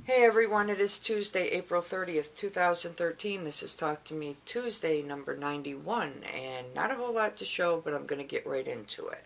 Hey everyone, it is Tuesday, April 30th, 2013. This is Talk to Me Tuesday, number 91, and not a whole lot to show, but I'm going to get right into it.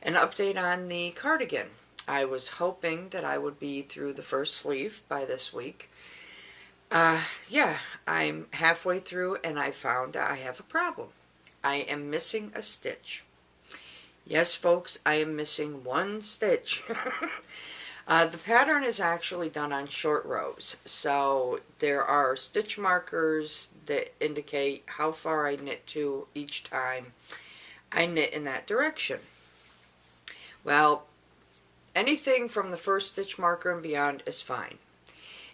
An update on the cardigan. I was hoping that I would be through the first sleeve by this week. Yeah, I'm halfway through and I found that I have a problem. I am missing a stitch. Yes, folks, I am missing one stitch. The pattern is actually done on short rows, so there are stitch markers that indicate how far I knit to each time I knit in that direction. Well, anything from the first stitch marker and beyond is fine.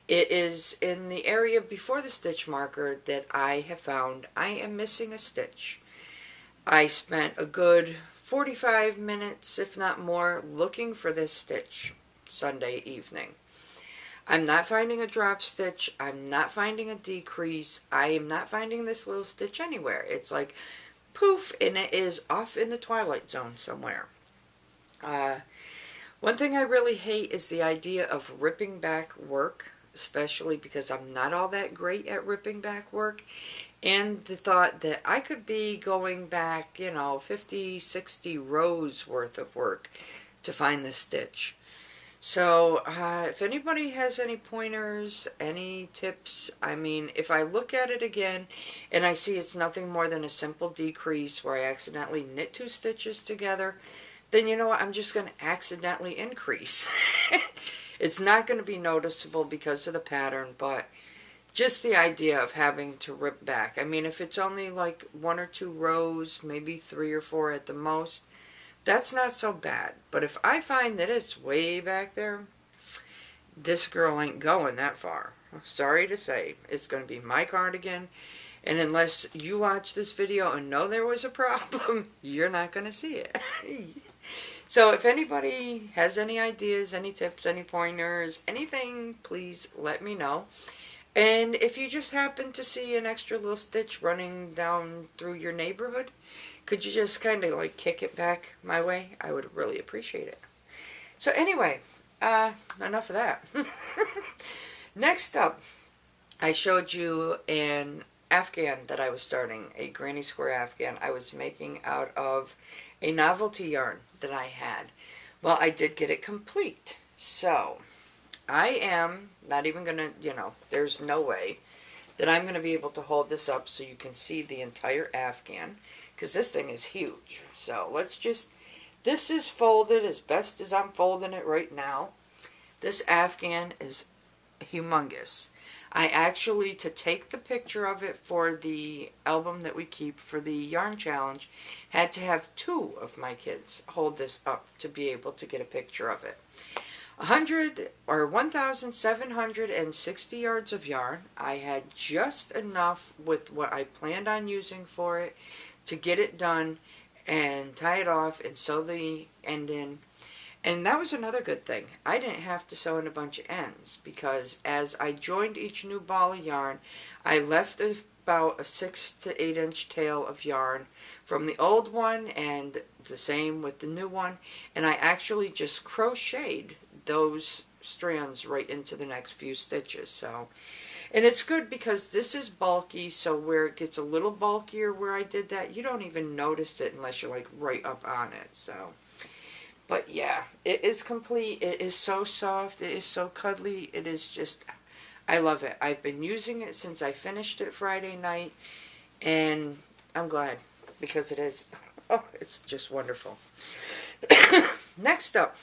It is in the area before the stitch marker that I have found I am missing a stitch. I spent a good 45 minutes, if not more, looking for this stitch Sunday evening. I'm not finding a drop stitch. I'm not finding a decrease. I am not finding this little stitch anywhere. It's like poof, and it is off in the twilight zone somewhere. One thing I really hate is the idea of ripping back work, especially because I'm not all that great at ripping back work, and the thought that I could be going back, 50, 60 rows worth of work to find this stitch. So, if anybody has any pointers, any tips, I mean, if I look at it again and I see it's nothing more than a simple decrease where I accidentally knit two stitches together, then you know what, I'm just going to accidentally increase. It's not going to be noticeable because of the pattern, but just the idea of having to rip back. I mean, if it's only like one or two rows, maybe three or four at the most, that's not so bad. But if I find that it's way back there, this girl ain't going that far. Sorry to say, it's going to be my cardigan. And unless you watch this video and know there was a problem, you're not going to see it. So if anybody has any ideas, any tips, any pointers, anything, please let me know. And if you just happen to see an extra little stitch running down through your neighborhood, could you just kind of like kick it back my way? I would really appreciate it. So anyway, enough of that. Next up, I showed you an Afghan that I was starting, a granny square Afghan I was making out of a novelty yarn that I had. Well, I did get it complete. So, I am not even going to, there's no way that I'm going to be able to hold this up so you can see the entire Afghan, because this thing is huge. So let's just, this is folded as best as I'm folding it right now. This Afghan is humongous. I actually, to take the picture of it for the album that we keep for the yarn challenge, had to have two of my kids hold this up to be able to get a picture of it. 1,760 yards of yarn. I had just enough with what I planned on using for it to get it done and tie it off and sew the end in. And that was another good thing. I didn't have to sew in a bunch of ends because as I joined each new ball of yarn, I left about a 6 to 8 inch tail of yarn from the old one and the same with the new one, and I actually just crocheted those strands right into the next few stitches. So, and it's good because this is bulky, so where it gets a little bulkier where I did that, you don't even notice it unless you're like right up on it. So, but yeah, it is complete. It is so soft. It is so cuddly. It is just, I love it. I've been using it since I finished it Friday night, and I'm glad because it is, oh, it's just wonderful. Next up,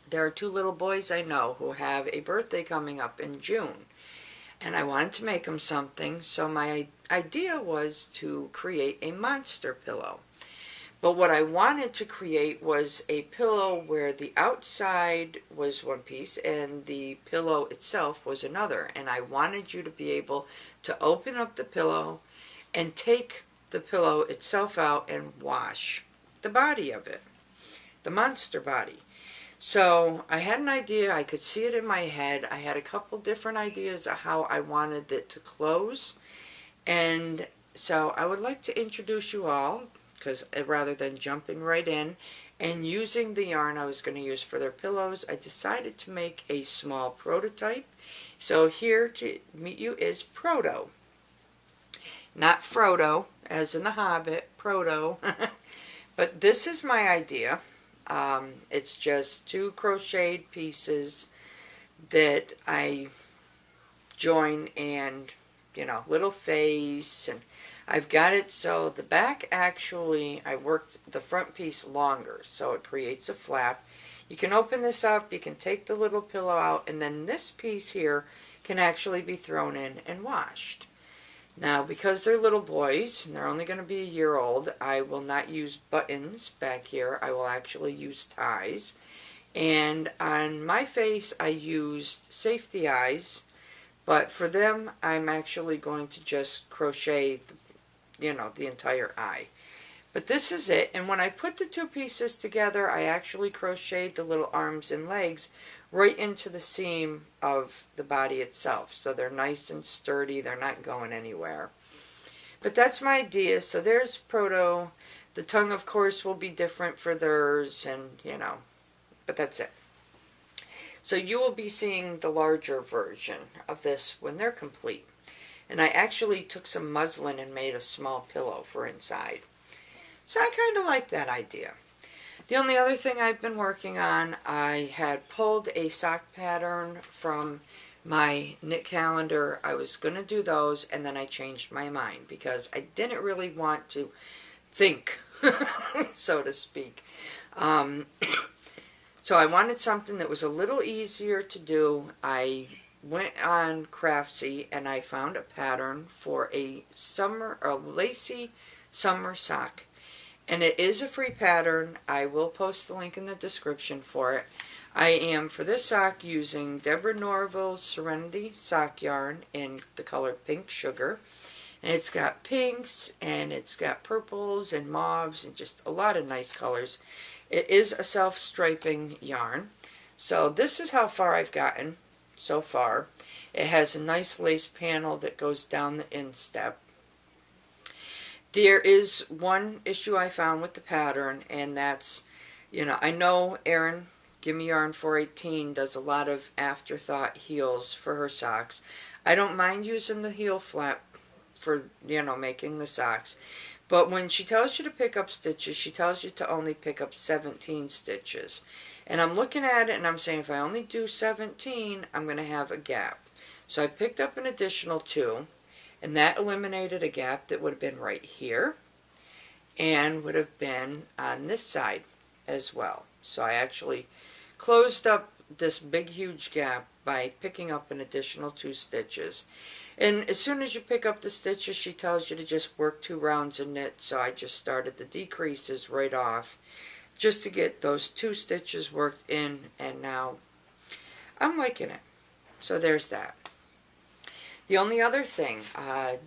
there are two little boys I know who have a birthday coming up in June, and I wanted to make them something, so my idea was to create a monster pillow. But what I wanted to create was a pillow where the outside was one piece and the pillow itself was another, and I wanted you to be able to open up the pillow and take the pillow itself out and wash the body of it, the monster body. So I had an idea, I could see it in my head. I had a couple different ideas of how I wanted it to close. And so I would like to introduce you all because rather than jumping right in and using the yarn I was going to use for their pillows, I decided to make a small prototype. So here to meet you is Proto. Not Frodo, as in the Hobbit, Proto. But this is my idea. It's just 2 crocheted pieces that I join, and little face, and I've got it so the back, actually I worked the front piece longer so it creates a flap. You can open this up, you can take the little pillow out, and then this piece here can actually be thrown in and washed. Now, because they're little boys and they're only going to be a year old, I will not use buttons back here. I will actually use ties. And on my face I used safety eyes, but for them I'm actually going to just crochet the entire eye. But this is it, and when I put the 2 pieces together, I actually crocheted the little arms and legs right into the seam of the body itself, so they're nice and sturdy, they're not going anywhere. But that's my idea. So there's Proto. The tongue, of course, will be different for theirs, and but that's it. So you will be seeing the larger version of this when they're complete. And I actually took some muslin and made a small pillow for inside. So I kind of like that idea. The only other thing I've been working on, I had pulled a sock pattern from my knit calendar. I was going to do those, and then I changed my mind because I didn't really want to think, so to speak. So I wanted something that was a little easier to do. I went on Craftsy and I found a pattern for a Lacy summer sock. And it is a free pattern. I will post the link in the description for it. I am, for this sock, using Deborah Norville's Serenity sock yarn in the color Pink Sugar. And it's got pinks, and it's got purples and mauves, and just a lot of nice colors. It is a self-striping yarn. So this is how far I've gotten so far. It has a nice lace panel that goes down the instep. There is one issue I found with the pattern, and that's, I know Erin, Gimme Yarn 418, does a lot of afterthought heels for her socks. I don't mind using the heel flap for, making the socks. But when she tells you to pick up stitches, she tells you to only pick up 17 stitches. And I'm looking at it and I'm saying, if I only do 17, I'm going to have a gap. So I picked up an additional 2, and that eliminated a gap that would have been right here and would have been on this side as well. So I actually closed up this big huge gap by picking up an additional 2 stitches. And as soon as you pick up the stitches, she tells you to just work 2 rounds of knit, so I just started the decreases right off just to get those 2 stitches worked in, and now I'm liking it. So there's that. The only other thing,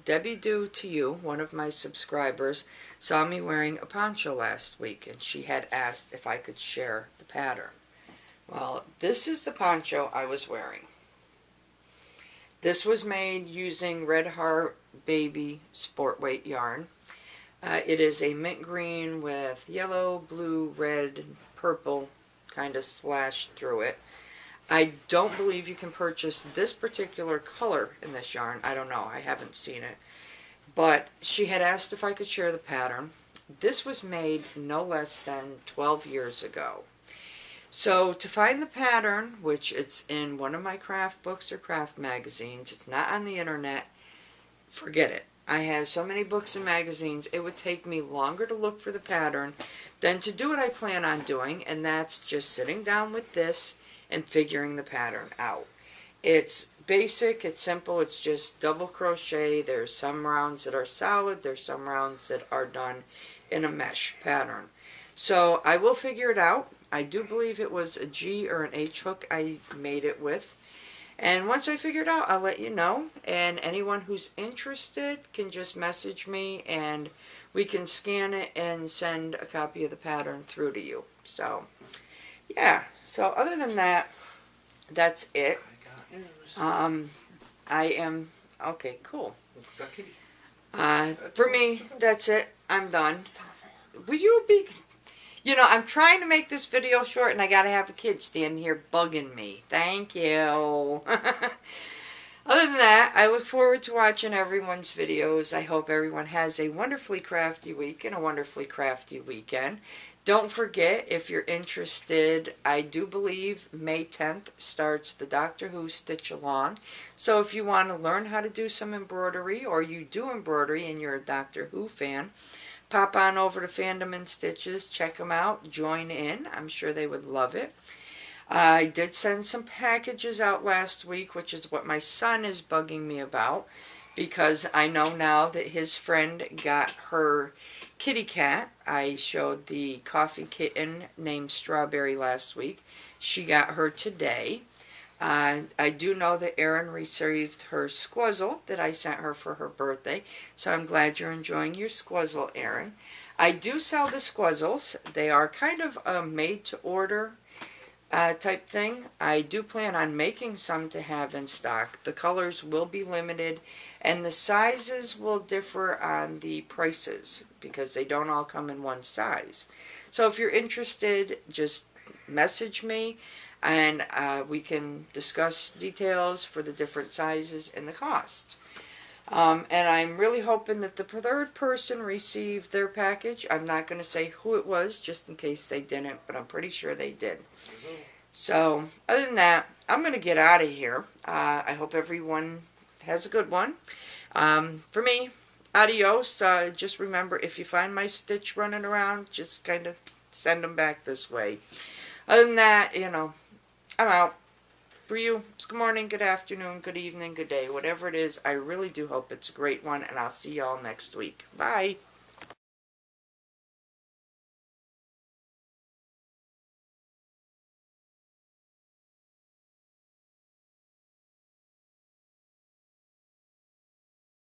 Debbie Doo to You, one of my subscribers, saw me wearing a poncho last week, and she had asked if I could share the pattern. Well, this is the poncho I was wearing. This was made using Red Heart Baby Sport Weight yarn. It is a mint green with yellow, blue, red, and purple kind of splashed through it. I don't believe you can purchase this particular color in this yarn. I don't know. I haven't seen it. But she had asked if I could share the pattern. This was made no less than 12 years ago. So to find the pattern, which it's in one of my craft books or craft magazines, it's not on the internet, forget it. I have so many books and magazines, it would take me longer to look for the pattern than to do what I plan on doing, and that's just sitting down with this and figuring the pattern out. It's basic, it's simple, it's just double crochet. There's some rounds that are solid, there's some rounds that are done in a mesh pattern. So I will figure it out. I do believe it was a G or an H hook I made it with. And once I figure it out, I'll let you know. And anyone who's interested can just message me and we can scan it and send a copy of the pattern through to you. So, yeah. So other than that, that's it. I am, okay, cool. For me, that's it. I'm done. will you be... You know, I'm trying to make this video short, and I gotta have a kid standing here bugging me. Thank you. Other than that, I look forward to watching everyone's videos. I hope everyone has a wonderfully crafty week and a wonderfully crafty weekend. Don't forget, if you're interested, I do believe May 10th starts the Doctor Who Stitch Along. So if you want to learn how to do some embroidery, or you do embroidery and you're a Doctor Who fan, pop on over to Fandom and Stitches, check them out, join in. I'm sure they would love it. I did send some packages out last week, which is what my son is bugging me about, because I know now that his friend got her kitty cat. I showed the coffee kitten named Strawberry last week. She got her today. I do know that Erin received her squizzle that I sent her for her birthday, so I'm glad you're enjoying your squizzle, Erin. I do sell the squizzles. They are kind of a made-to-order type thing. I do plan on making some to have in stock. The colors will be limited, and the sizes will differ on the prices because they don't all come in one size. So if you're interested, just message me, and we can discuss details for the different sizes and the costs. And I'm really hoping that the third person received their package. I'm not going to say who it was, just in case they didn't, but I'm pretty sure they did. So, other than that, I'm going to get out of here. I hope everyone has a good one. For me, adios. Just remember, if you find my stitch running around, just kind of send them back this way. Other than that, you know, I'm out. For you, it's good morning, good afternoon, good evening, good day. Whatever it is, I really do hope it's a great one, and I'll see y'all next week. Bye.